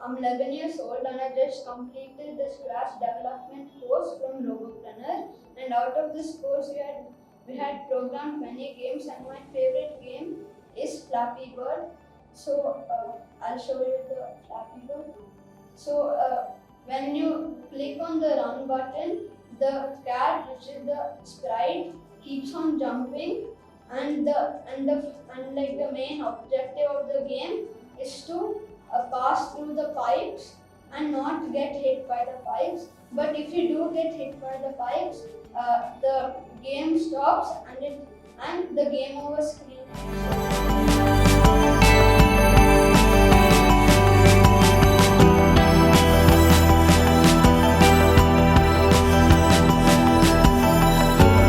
I'm 11 years old and I just completed the Scratch development course from Roboprenr. And out of this course, we had programmed many games, and my favorite game is Flappy Bird. So I'll show you the Flappy Bird. So when you click on the run button, the cat, which is the sprite, keeps on jumping, and the main objective of the game is to pass through the pipes and not get hit by the pipes. But if you do get hit by the pipes, the game stops and the game over screen.